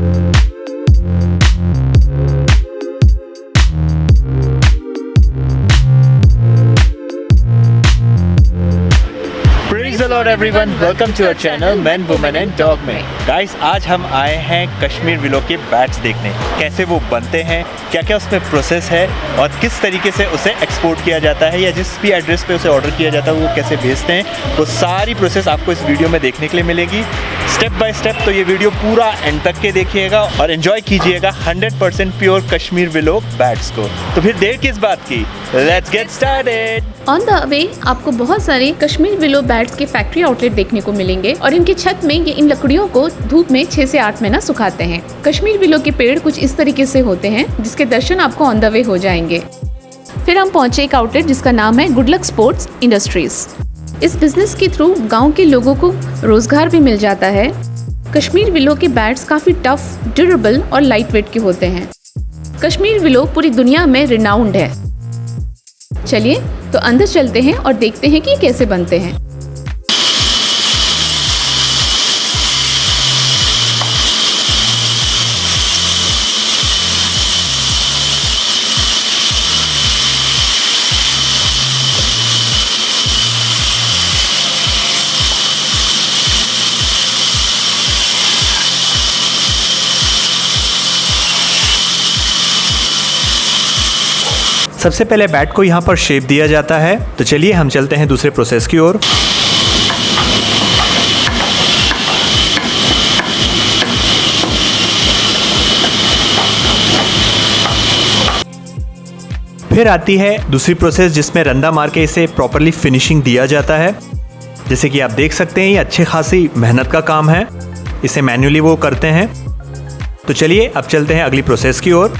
Praise the Lord everyone, welcome to our channel Men, Women and Dog में। Guys, आज हम आए हैं कश्मीर विलो के बैट्स देखने, कैसे वो बनते हैं, क्या क्या उसमें प्रोसेस है और किस तरीके से उसे एक्सपोर्ट किया जाता है या जिस भी एड्रेस पे उसे ऑर्डर किया जाता है वो कैसे भेजते हैं, वो सारी प्रोसेस आपको इस वीडियो में देखने के लिए मिलेगी स्टेप बाय स्टेप। तो ये वीडियो पूरा एंड तक के देखिएगा और एंजॉय कीजिएगा 100% प्योर कश्मीर विलो बैट्स को। तो फिर देर किस बात की, let's get started. On the way आपको बहुत सारे कश्मीर विलो बैट्स के फैक्ट्री आउटलेट देखने को मिलेंगे और इनकी छत में ये इन लकड़ियों को धूप में 6 से 8 महीना सुखाते हैं। कश्मीर विलो के पेड़ कुछ इस तरीके से होते हैं जिसके दर्शन आपको ऑन द वे हो जाएंगे। फिर हम पहुंचे एक आउटलेट जिसका नाम है गुड लक स्पोर्ट्स इंडस्ट्रीज। इस बिजनेस के थ्रू गांव के लोगों को रोजगार भी मिल जाता है। कश्मीर विलो के बैट्स काफी टफ, ड्यूरेबल और लाइट वेट के होते हैं। कश्मीर विलो पूरी दुनिया में रिनाउंड है। चलिए तो अंदर चलते हैं और देखते हैं कि कैसे बनते हैं। सबसे पहले बैट को यहाँ पर शेप दिया जाता है। तो चलिए हम चलते हैं दूसरे प्रोसेस की ओर। फिर आती है दूसरी प्रोसेस जिसमें रंदा मार के इसे प्रॉपरली फिनिशिंग दिया जाता है। जैसे कि आप देख सकते हैं ये अच्छी खासी मेहनत का काम है, इसे मैन्युअली वो करते हैं। तो चलिए अब चलते हैं अगली प्रोसेस की ओर।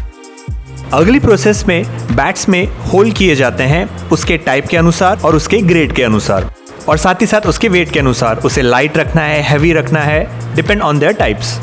अगली प्रोसेस में बैट्स में होल किए जाते हैं उसके टाइप के अनुसार और उसके ग्रेड के अनुसार और साथ ही साथ उसके वेट के अनुसार। उसे लाइट रखना है, हैवी रखना है, डिपेंड ऑन देयर टाइप्स।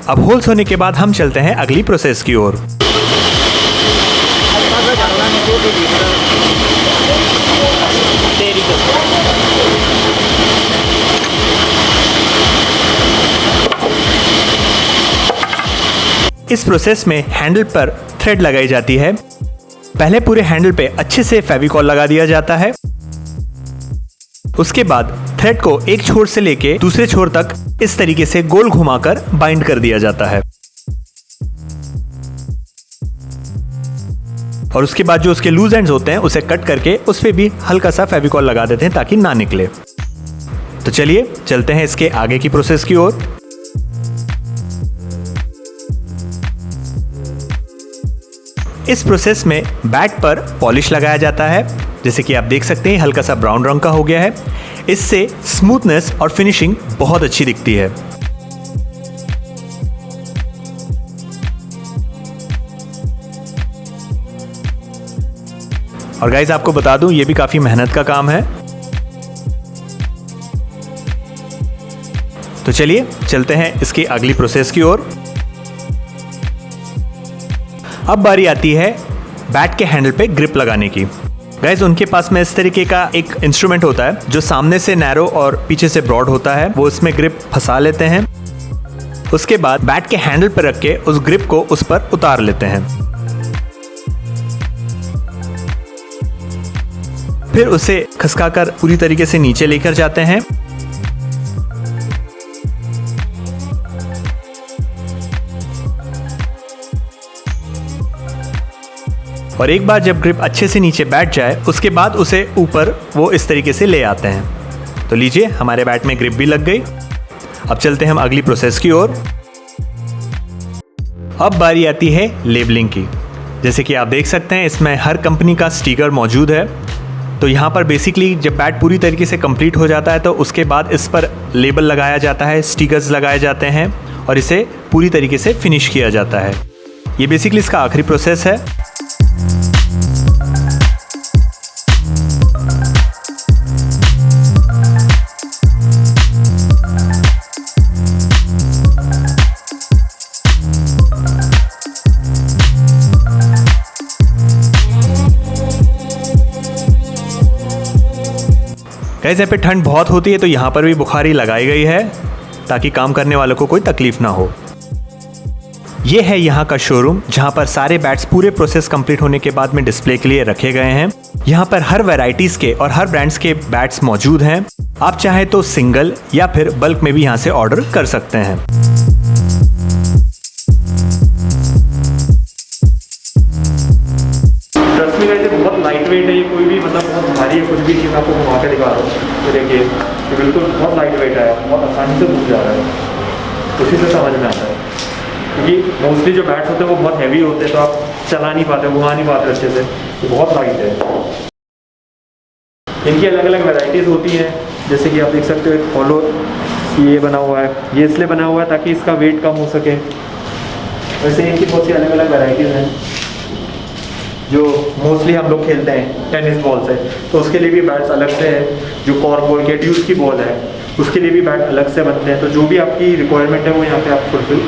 अब होल्स होने के बाद हम चलते हैं अगली प्रोसेस की ओर। इस प्रोसेस में हैंडल पर थ्रेड लगाई जाती है। पहले पूरे हैंडल पे अच्छे से फेविकॉल लगा दिया जाता है। उसके बाद थ्रेड को एक छोर से लेके दूसरे छोर तक इस तरीके से गोल घुमाकर बाइंड कर दिया जाता है और उसके बाद जो उसके लूज एंड्स होते हैं उसे कट करके उस पे भी हल्का सा फेविकॉल लगा देते हैं ताकि ना निकले। तो चलिए चलते हैं इसके आगे की प्रोसेस की ओर। इस प्रोसेस में बैट पर पॉलिश लगाया जाता है। जैसे कि आप देख सकते हैं हल्का सा ब्राउन रंग का हो गया है। इससे स्मूथनेस और फिनिशिंग बहुत अच्छी दिखती है। और गाइस आपको बता दूं ये भी काफी मेहनत का काम है। तो चलिए चलते हैं इसकी अगली प्रोसेस की ओर। अब बारी आती है बैट के हैंडल पे ग्रिप लगाने की। गाइस उनके पास में इस तरीके का एक इंस्ट्रूमेंट होता है जो सामने से नैरो और पीछे से ब्रॉड होता है। वो इसमें ग्रिप फंसा लेते हैं। उसके बाद बैट के हैंडल पर रख के उस ग्रिप को उस पर उतार लेते हैं। फिर उसे खसकाकर पूरी तरीके से नीचे लेकर जाते हैं। और एक बार जब ग्रिप अच्छे से नीचे बैठ जाए उसके बाद उसे ऊपर वो इस तरीके से ले आते हैं। तो लीजिए, हमारे बैट में ग्रिप भी लग गई। अब चलते हैं हम अगली प्रोसेस की ओर। अब बारी आती है लेबलिंग की। जैसे कि आप देख सकते हैं, इसमें हर कंपनी का स्टिकर मौजूद है। तो यहाँ पर बेसिकली जब बैट पूरी तरीके से कंप्लीट हो जाता है तो उसके बाद इस पर लेबल लगाया जाता है, स्टिकर्स लगाए जाते हैं और इसे पूरी तरीके से फिनिश किया जाता है। ये बेसिकली इसका आखिरी प्रोसेस है। गाइस, यहाँ पे ठंड बहुत होती है तो यहाँ पर भी बुखारी लगाई गई है ताकि काम करने वालों को कोई तकलीफ ना हो। ये है यहाँ का शोरूम जहाँ पर सारे बैट्स पूरे प्रोसेस कंप्लीट होने के बाद में डिस्प्ले के लिए रखे गए हैं। यहाँ पर हर वैरायटीज के और हर ब्रांड्स के बैट्स मौजूद हैं। आप चाहे तो सिंगल या फिर बल्क में भी यहाँ से ऑर्डर कर सकते हैं। बहुत लाइट वेट है, ये कोई भी मतलब बहुत भारी है कुछ भी चीज़ आपको घुमा के दिखा रहा हूँ। तो देखिए, ये बिल्कुल बहुत लाइट वेट है, बहुत आसानी से घूम जा रहा है। उसी से समझ में आता है, क्योंकि मोस्टली जो बैट्स होते हैं वो बहुत हैवी होते हैं तो आप चला नहीं पाते, घुमा नहीं पाते अच्छे से। तो बहुत लाइट है। इनकी अलग अलग वैरायटीज़ होती हैं, जैसे कि आप देख सकते हो एक फॉलो ये बना हुआ है, ये इसलिए बना हुआ है ताकि इसका वेट कम हो सके। वैसे इनकी बहुत सी अलग अलग वैरायटीज़ हैं जो मोस्टली हम लोग खेलते हैं टेनिस बॉल से, तो उसके लिए भी बैट्स अलग से है। जो कॉर्क बॉल के ड्यूस की बॉल है उसके लिए भी बैट अलग से बनते हैं। तो जो भी आपकी रिक्वायरमेंट है वो यहाँ पे आप फुलफिल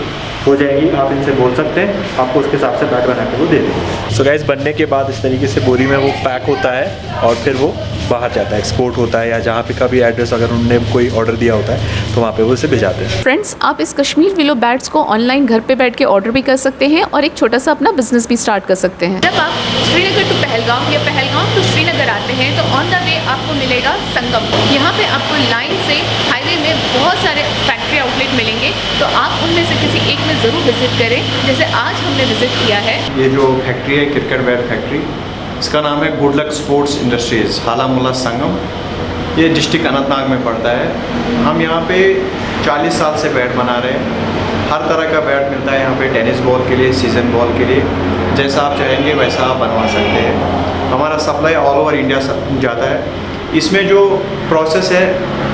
हो जाएगी। आप इनसे बोल सकते हैं, आपको उसके हिसाब से बैट बना के वो दे देंगे। सो गाइस, बनने के बाद इस तरीके से बोरी में वो पैक होता है और फिर वो बाहर जाता है, एक्सपोर्ट होता है, या जहाँ पे का भी एड्रेस अगर उन्होंने कोई ऑर्डर दिया होता है तो वहाँ पे वो उसे भिजाते हैं। फ्रेंड्स, आप इस कश्मीर विलो बैट्स को ऑनलाइन घर पे बैठ के ऑर्डर भी कर सकते हैं और एक छोटा सा अपना बिजनेस भी स्टार्ट कर सकते हैं। जब आप श्रीनगर टू पहलगाम या पहलगाम टू श्रीनगर आते हैं तो ऑन द वे आपको मिलेगा संगम। यहाँ पे आपको लाइन से हाईवे में बहुत सारे फैक्ट्री आउटलेट मिलेंगे, तो आप उनमें से किसी एक में ज़रूर विजिट करें, जैसे आज हमने विजिट किया है। ये जो फैक्ट्री है क्रिकेट बैट फैक्ट्री, इसका नाम है गुड लक स्पोर्ट्स इंडस्ट्रीज़, हालामुल्ला संगम। ये डिस्ट्रिक्ट अनंतनाग में पड़ता है। हम यहाँ पे 40 साल से बैट बना रहे हैं। हर तरह का बैट मिलता है यहाँ पे, टेनिस बॉल के लिए, सीजन बॉल के लिए, जैसा आप चाहेंगे वैसा आप बनवा सकते हैं। हमारा सप्लाई ऑल ओवर इंडिया जाता है। इसमें जो प्रोसेस है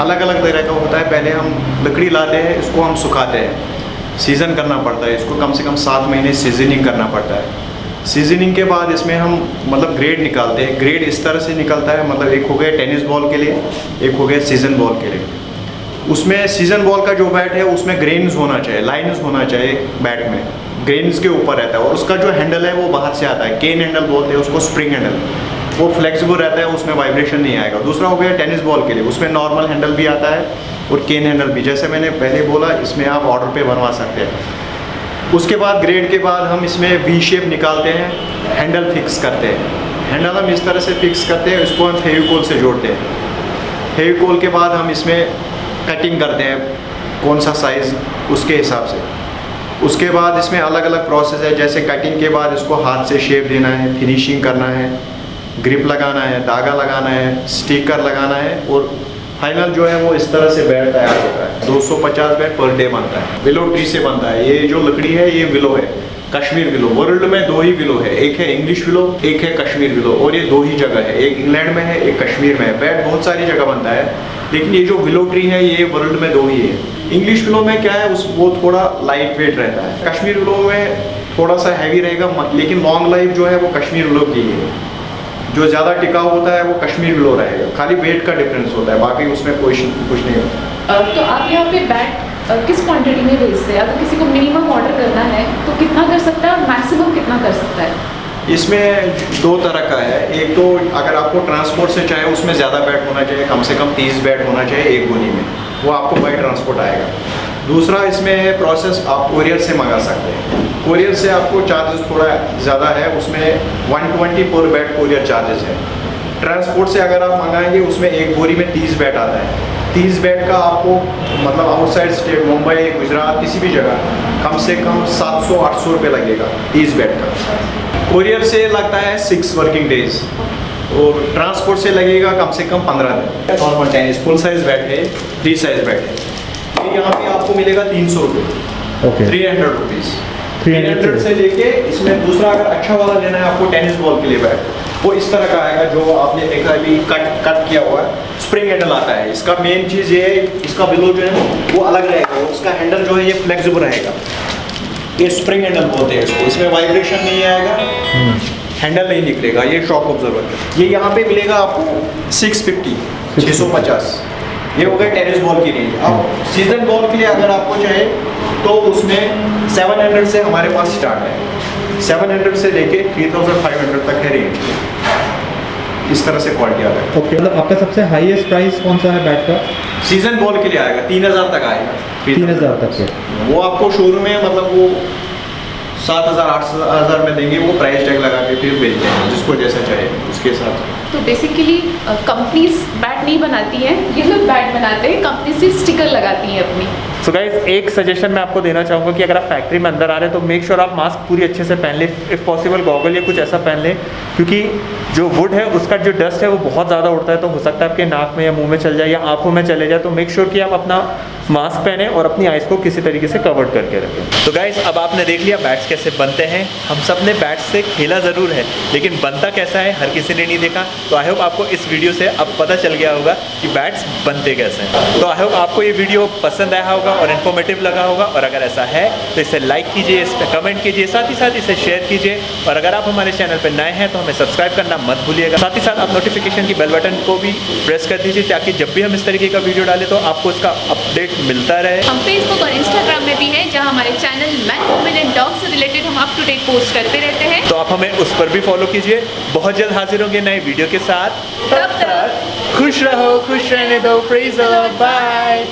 अलग अलग तरह का होता है। पहले हम लकड़ी लाते हैं, इसको हम सुखाते हैं, सीज़न करना पड़ता है, इसको कम से कम 7 महीने सीजनिंग करना पड़ता है। सीजनिंग के बाद इसमें हम मतलब ग्रेड निकालते हैं। ग्रेड इस तरह से निकलता है, मतलब एक हो गया टेनिस बॉल के लिए, एक हो गया सीजन बॉल के लिए। उसमें सीजन बॉल का जो बैट है उसमें ग्रेन्स होना चाहिए, लाइन्स होना चाहिए बैट में, ग्रेन्स के ऊपर रहता है। और उसका जो हैंडल है वो बाहर से आता है, केन हैंडल बोलते हैं उसको, स्प्रिंग हैंडल, वो फ्लेक्सिबल रहता है, उसमें वाइब्रेशन नहीं आएगा। दूसरा हो गया टेनिस बॉल के लिए, उसमें नॉर्मल हैंडल भी आता है और केन हैंडल भी, जैसे मैंने पहले बोला, इसमें आप ऑर्डर पे बनवा सकते हैं। उसके बाद ग्रेड के बाद हम इसमें वी शेप निकालते हैं, हैंडल फिक्स करते हैं। हैंडल हम इस तरह से फिक्स करते हैं, इसको हम फेविकोल से जोड़ते हैं। फेविकोल के बाद हम इसमें कटिंग करते हैं, कौन सा साइज़ उसके हिसाब से। उसके बाद इसमें अलग अलग प्रोसेस है, जैसे कटिंग के बाद इसको हाथ से शेप देना है, फिनिशिंग करना है, ग्रिप लगाना है, धागा लगाना है, स्टिकर लगाना है, और फाइनल जो है वो इस तरह से बैट तैयार होता है। 250 बैट पर डे बनता है। विलो ट्री से बनता है। ये जो लकड़ी है ये विलो है, कश्मीर विलो। वर्ल्ड में 2 ही विलो है, एक है इंग्लिश विलो, एक है कश्मीर विलो, और ये 2 ही जगह है, एक इंग्लैंड में है, एक कश्मीर में है। बैट बहुत सारी जगह बनता है, लेकिन ये जो विलो ट्री है ये वर्ल्ड में 2 ही है। इंग्लिश विलो में क्या है, वो थोड़ा लाइट वेट रहता है। कश्मीर विलो में थोड़ा सा हैवी रहेगा, लेकिन लॉन्ग लाइफ जो है वो कश्मीर विलो की है। जो ज़्यादा टिकाऊ होता है वो कश्मीर विलो रहेगा, खाली वेट का डिफरेंस होता है, बाकी उसमें कुछ नहीं होता। तो आप यहाँ पे बैट किस क्वांटिटी में भेजते हैं? अगर किसी को मिनिमम ऑर्डर करना है तो कितना कर सकता है और मैक्सिमम कितना कर सकता है? इसमें 2 तरह का है। एक तो अगर आपको ट्रांसपोर्ट से चाहे उसमें ज़्यादा बैट होना चाहिए, कम से कम 30 बैट होना चाहिए एक गोनी में, वो आपको बाई ट्रांसपोर्ट आएगा। दूसरा इसमें है प्रोसेस, आप कोरियर से मंगा सकते हैं। कोरियर से आपको चार्जेस थोड़ा ज़्यादा है, उसमें 120 पर बैट कोरियर चार्जेस है। ट्रांसपोर्ट से अगर आप मंगाएंगे उसमें एक बोरी में 30 बैट आता है। 30 बैट का आपको मतलब आउटसाइड स्टेट, मुंबई, गुजरात, किसी भी जगह कम से कम 700-800 रुपये लगेगा 30 बैट का। कोरियर से लगता है 6 वर्किंग डेज, और ट्रांसपोर्ट से लगेगा कम से कम 15 दिन। Normal Chinese full size bed है, 3 साइज बेड है, ये यहाँ पे आपको मिलेगा 300 रुपये, ओके 300 रुपीज़। 300 से लेके इसमें दूसरा अगर अच्छा वाला लेना है आपको टेनिस बॉल के लिए बैट, वो इस तरह का आएगा जो आपने देखा अभी कट किया हुआ है, स्प्रिंग हैंडल आता है। इसका मेन चीज़ ये है, इसका बिलो जो है वो अलग रहेगा, इसका हैंडल जो है ये फ्लेक्सिबल रहेगा, ये स्प्रिंग हैंडल बोलते हैं इसको। इसमें वाइब्रेशन नहीं आएगा, हैंडल नहीं निकलेगा, ये शॉक ऑब्जर्वर। ये यहाँ पे मिलेगा आपको 650 ये हो गया टेनिस बॉल की रेंज। अब सीजन बॉल के लिए अगर आपको चाहे तो उसमें 700 से हमारे पास स्टार्ट है, 700 से लेके 3500 तक है रेंज। इस तरह से क्वालिटी आता है। ओके, मतलब आपका सबसे हाईएस्ट प्राइस कौन सा है बैट का? सीजन बॉल के लिए आएगा 3000 तक आएगा, 3000 तक के। वो आपको शोरूम में मतलब वो 7000 8000 में देंगे, वो प्राइस टैग लगा के फिर बेचते हैं जिसको जैसा चाहे उसके साथ। तो बेसिकली कंपनीज बैट नहीं बनाती हैं, ये लोग बैट बनाते हैं, कंपनी से स्टिकर लगाती हैं अपनी। सो गाइज, एक सजेशन मैं आपको देना चाहूँगा कि अगर आप फैक्ट्री में अंदर आ रहे हैं तो मेक श्योर आप मास्क पूरी अच्छे से पहन लें, इफ़ पॉसिबल गॉगल या कुछ ऐसा पहन लें, क्योंकि जो वुड है उसका जो डस्ट है वो बहुत ज़्यादा उड़ता है, तो हो सकता है आपके नाक में या मुंह में चल जाए या आंखों में चले जाए। तो मेक श्योर कि आप अपना मास्क पहने और अपनी आइज़ को किसी तरीके से कवर्ड करके रखें। तो गाइज, अब आपने देख लिया बैट्स कैसे बनते हैं। हम सब ने बैट्स से खेला ज़रूर है, लेकिन बनता कैसा है हर किसी ने नहीं देखा। तो आई होप आपको इस वीडियो से अब पता चल गया होगा कि बैट्स बनते कैसे हैं। तो आई होप आपको ये वीडियो पसंद आया होगा और इन्फॉर्मेटिव लगा होगा, और अगर ऐसा है तो इसे लाइक कीजिए, इस पर कमेंट कीजिए, साथ ही साथ इसे शेयर कीजिए। और अगर आप हमारे चैनल पर नए हैं तो हमें सब्सक्राइब करना मत भूलिएगा। साथ ही साथ आप नोटिफिकेशन की बेल बटन को भी प्रेस कर दीजिए, ताकि जब भी हम इस तरीके का वीडियो डालें तो आपको इसका अपडेट मिलता रहे। हम फेसबुक और इंस्टाग्राम में भी हैं, जहां हमारे channel man women and dog से रिलेटेड हम अप टू डेट पोस्ट करते रहते हैं। तो आप हमें उस पर भी फॉलो कीजिए। बहुत जल्द हाजिर होंगे नए वीडियो के साथ। तब तक खुश रहो, खुश रहने दो। Praise the lord, bye.